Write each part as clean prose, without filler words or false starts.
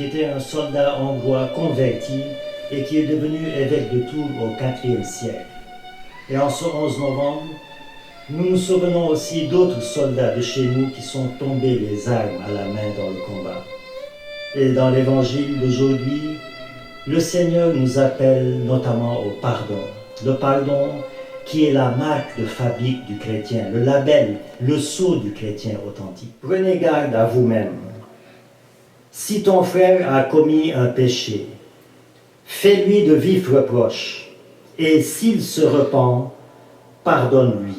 qui était un soldat hongrois converti et qui est devenu évêque de Tours au IVe siècle. Et en ce 11 novembre, nous nous souvenons aussi d'autres soldats de chez nous qui sont tombés les armes à la main dans le combat. Et dans l'évangile d'aujourd'hui, le Seigneur nous appelle notamment au pardon. Le pardon qui est la marque de fabrique du chrétien, le label, le sceau du chrétien authentique. Prenez garde à vous-même. Si ton frère a commis un péché, fais-lui de vifs reproches, et s'il se repent, pardonne-lui.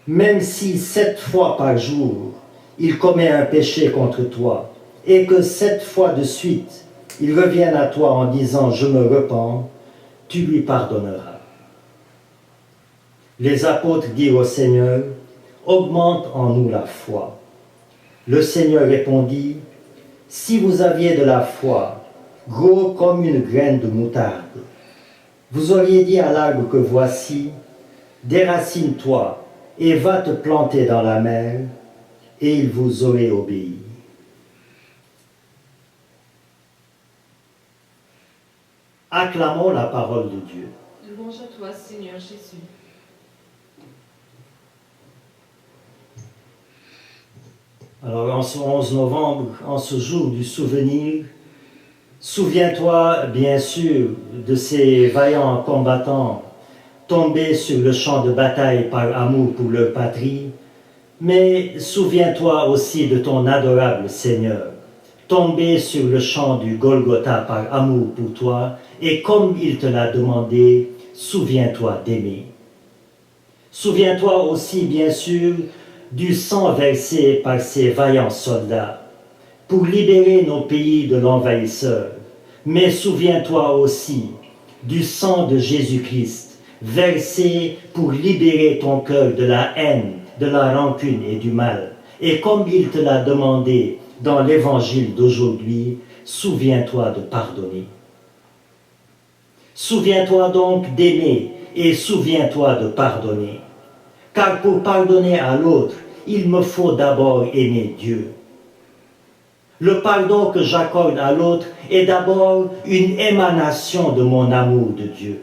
Même si 7 fois par jour, il commet un péché contre toi, et que 7 fois de suite, il revienne à toi en disant « Je me repens », tu lui pardonneras. Les apôtres dirent au Seigneur « Augmente en nous la foi ». Le Seigneur répondit « Si vous aviez de la foi, gros comme une graine de moutarde, vous auriez dit à l'arbre que voici, déracine-toi et va te planter dans la mer, et il vous aurait obéi. » Acclamons la parole de Dieu. Louange à toi, Seigneur Jésus. Alors, en ce 11 novembre, en ce jour du souvenir, souviens-toi bien sûr de ces vaillants combattants tombés sur le champ de bataille par amour pour leur patrie, mais souviens-toi aussi de ton adorable Seigneur, tombé sur le champ du Golgotha par amour pour toi, et comme il te l'a demandé, souviens-toi d'aimer. Souviens-toi aussi, bien sûr, du sang versé par ces vaillants soldats pour libérer nos pays de l'envahisseur, mais souviens-toi aussi du sang de Jésus-Christ versé pour libérer ton cœur de la haine, de la rancune et du mal. Et comme il te l'a demandé dans l'évangile d'aujourd'hui, souviens-toi de pardonner. Souviens-toi donc d'aimer et souviens-toi de pardonner. Car pour pardonner à l'autre, il me faut d'abord aimer Dieu. Le pardon que j'accorde à l'autre est d'abord une émanation de mon amour de Dieu.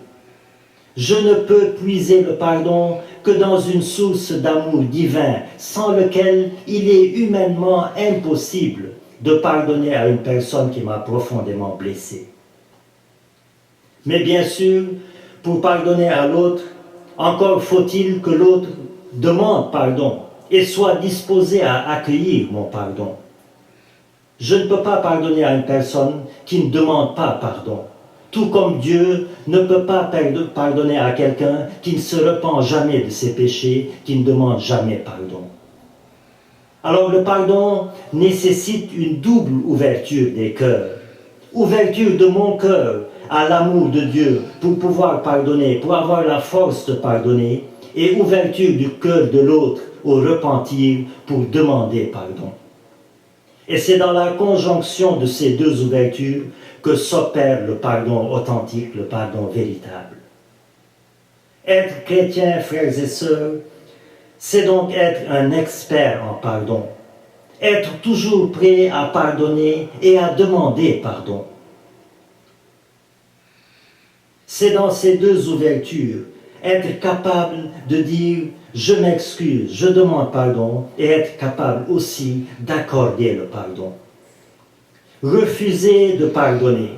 Je ne peux puiser le pardon que dans une source d'amour divin, sans lequel il est humainement impossible de pardonner à une personne qui m'a profondément blessé. Mais bien sûr, pour pardonner à l'autre, encore faut-il que l'autre demande pardon et soit disposé à accueillir mon pardon. Je ne peux pas pardonner à une personne qui ne demande pas pardon, tout comme Dieu ne peut pas pardonner à quelqu'un qui ne se repent jamais de ses péchés, qui ne demande jamais pardon. Alors le pardon nécessite une double ouverture des cœurs. Ouverture de mon cœur à l'amour de Dieu pour pouvoir pardonner, pour avoir la force de pardonner, et ouverture du cœur de l'autre au repentir pour demander pardon. Et c'est dans la conjonction de ces deux ouvertures que s'opère le pardon authentique, le pardon véritable. Être chrétien, frères et sœurs, c'est donc être un expert en pardon, être toujours prêt à pardonner et à demander pardon. C'est dans ces deux ouvertures, être capable de dire « je m'excuse, je demande pardon » et être capable aussi d'accorder le pardon. Refuser de pardonner,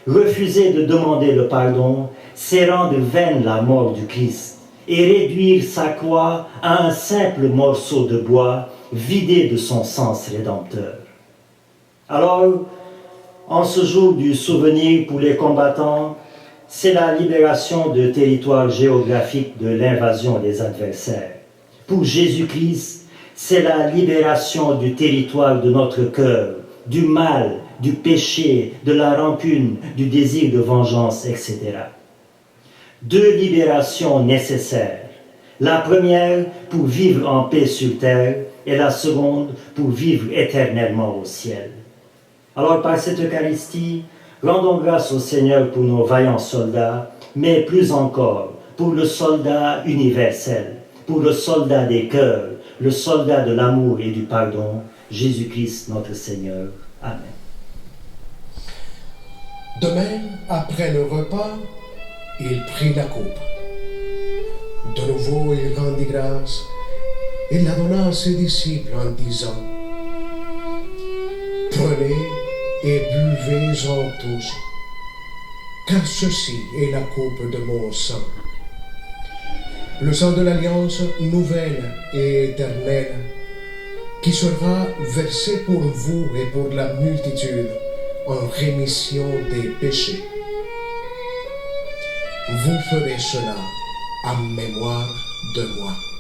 refuser de demander le pardon, c'est rendre vaine la mort du Christ et réduire sa croix à un simple morceau de bois vidé de son sens rédempteur. Alors, en ce jour du souvenir pour les combattants, c'est la libération de territoires géographiques de l'invasion des adversaires. Pour Jésus-Christ, c'est la libération du territoire de notre cœur, du mal, du péché, de la rancune, du désir de vengeance, etc. Deux libérations nécessaires. La première pour vivre en paix sur terre et la seconde pour vivre éternellement au ciel. Alors par cette Eucharistie, rendons grâce au Seigneur pour nos vaillants soldats, mais plus encore pour le soldat universel, pour le soldat des cœurs, le soldat de l'amour et du pardon, Jésus-Christ notre Seigneur. Amen. De même, après le repas, il prit la coupe. De nouveau, il rendit grâce et la donna à ses disciples en disant: Prenez et buvez-en tous, car ceci est la coupe de mon sang. Le sang de l'alliance nouvelle et éternelle, qui sera versé pour vous et pour la multitude en rémission des péchés. Vous ferez cela en mémoire de moi.